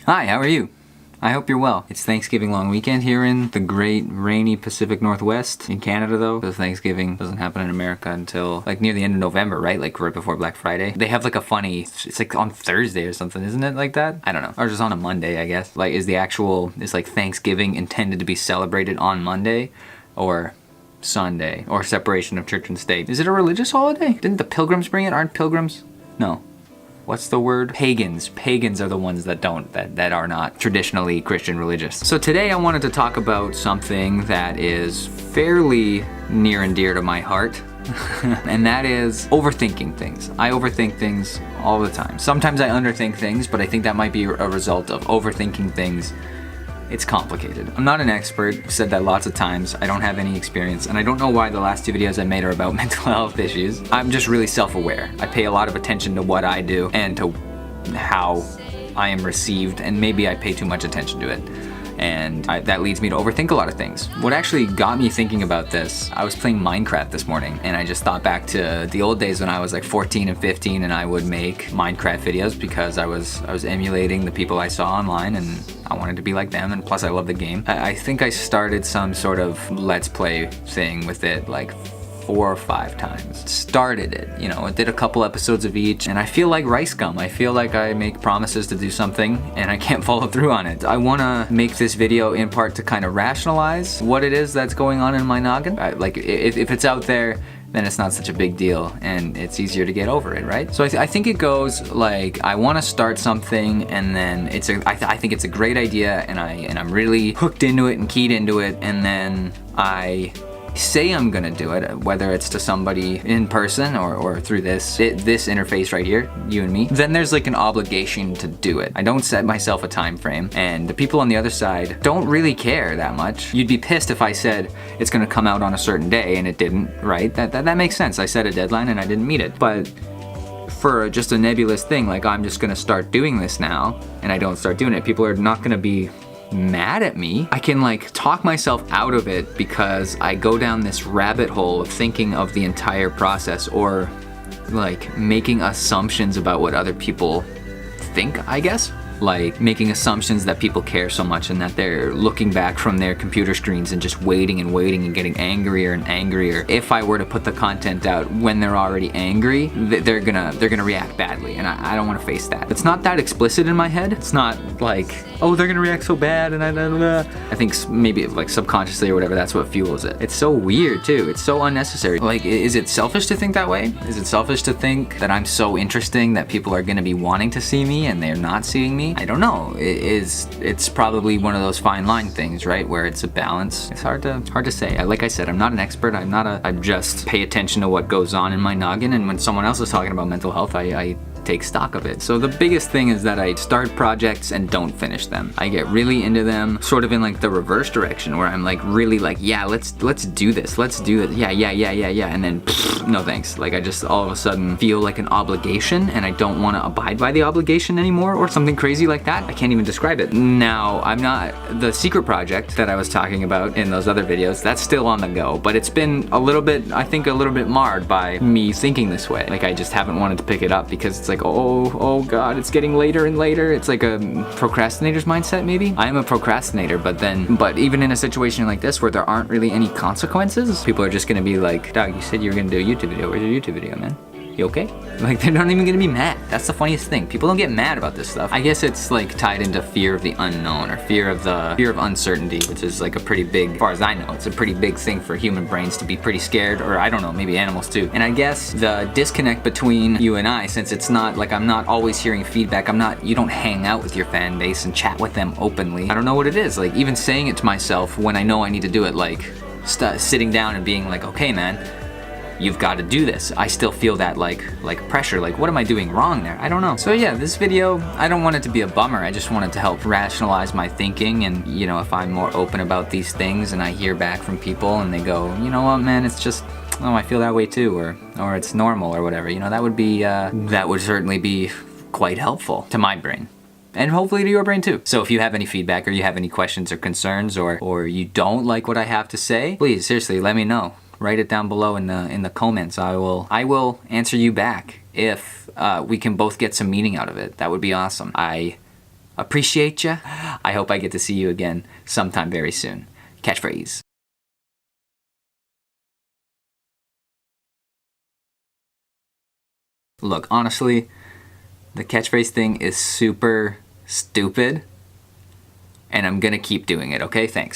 Hi, how are you? I hope you're well. It's Thanksgiving long weekend here in the great rainy Pacific Northwest. In Canada though, because Thanksgiving doesn't happen in America until like near the end of November, right? Like right before Black Friday. They have like a funny, it's like on Thursday or something, isn't it like that? I don't know. Or just on a Monday, I guess. Like is like Thanksgiving intended to be celebrated on Monday or Sunday? Or separation of church and state? Is it a religious holiday? Didn't the Pilgrims bring it? Aren't Pilgrims? No. What's the word? Pagans. Pagans are the ones that are not traditionally Christian religious. So today I wanted to talk about something that is fairly near and dear to my heart. And that is overthinking things. I overthink things all the time. Sometimes I underthink things, but I think that might be a result of overthinking things. It's complicated. I'm not an expert. I've said that lots of times. I don't have any experience, and I don't know why the last two videos I made are about mental health issues. I'm just really self-aware. I pay a lot of attention to what I do and to how I am received, and maybe I pay too much attention to it. And that leads me to overthink a lot of things. What actually got me thinking about this, I was playing Minecraft this morning, and I just thought back to the old days when I was like 14 and 15 and I would make Minecraft videos because I was emulating the people I saw online and I wanted to be like them, and plus I love the game. I think I started some sort of let's play thing with it like 4 or 5 times. Started it, you know, it did a couple episodes of each, and I feel like rice gum. I feel like I make promises to do something and I can't follow through on it. I wanna make this video in part to kind of rationalize what it is that's going on in my noggin. Like if it's out there, then it's not such a big deal and it's easier to get over it, right? So I think it goes like, I wanna start something and then I think it's a great idea and I'm really hooked into it and keyed into it, and then I say I'm gonna do it, whether it's to somebody in person or through this interface right here, you and me, then there's like an obligation to do it. I don't set myself a time frame, and the people on the other side don't really care that much. You'd be pissed if I said it's gonna come out on a certain day and it didn't, right? That makes sense. I set a deadline and I didn't meet it. But for just a nebulous thing, like I'm just gonna start doing this now, and I don't start doing it, people are not gonna be mad at me. I can like talk myself out of it because I go down this rabbit hole of thinking of the entire process, or like making assumptions about what other people think, I guess. Like making assumptions that people care so much and that they're looking back from their computer screens and just waiting and waiting and getting angrier and angrier. If I were to put the content out when they're already angry, they're gonna react badly, and I don't want to face that. It's not that explicit in my head. It's not like, oh, they're gonna react so bad, and I think maybe like subconsciously or whatever, that's what fuels it. It's so weird too. It's so unnecessary. Like, is it selfish to think that way? Is it selfish to think that I'm so interesting that people are gonna be wanting to see me and they're not seeing me? I don't know. It's probably one of those fine line things, right? Where it's a balance. It's hard to say. Like I said, I'm not an expert. I just pay attention to what goes on in my noggin, and when someone else is talking about mental health, I take stock of it. So the biggest thing is that I start projects and don't finish them. I get really into them sort of in like the reverse direction, where I'm like really like, yeah, let's do this. Let's do it. Yeah. And then no thanks. Like I just all of a sudden feel like an obligation and I don't want to abide by the obligation anymore, or something crazy like that. I can't even describe it. Now, I'm not, the secret project that I was talking about in those other videos, that's still on the go, but it's been a little bit, I think a little bit marred by me thinking this way. Like I just haven't wanted to pick it up because it's like, oh god, it's getting later and later. It's like a procrastinator's mindset, maybe. I am a procrastinator, but even in a situation like this where there aren't really any consequences, people are just gonna be like, Doug, you said you were gonna do a YouTube video. Where's your YouTube video, man? You okay? Like they're not even gonna be mad. That's the funniest thing. People don't get mad about this stuff. I guess it's like tied into fear of the unknown, or fear of uncertainty, which is like a pretty big, as far as I know, it's a pretty big thing for human brains to be pretty scared, or I don't know, maybe animals too. And I guess the disconnect between you and I, since it's not like I'm not always hearing feedback, you don't hang out with your fan base and chat with them openly. I don't know what it is. Like even saying it to myself when I know I need to do it, like sitting down and being like, okay, man, you've got to do this. I still feel that like pressure, like what am I doing wrong there? I don't know. So yeah, this video, I don't want it to be a bummer. I just wanted to help rationalize my thinking, and you know, if I'm more open about these things and I hear back from people and they go, you know what, man, it's just, oh, I feel that way too, or it's normal or whatever, you know, that would certainly be quite helpful to my brain. And hopefully to your brain too. So if you have any feedback, or you have any questions or concerns, or you don't like what I have to say, please, seriously, let me know. Write it down below in the comments. I will answer you back if we can both get some meaning out of it. That would be awesome. I Appreciate ya. I hope I get to see you again sometime very soon. Catchphrase. Look, honestly, the catchphrase thing is super stupid, and I'm gonna keep doing it, okay? Thanks.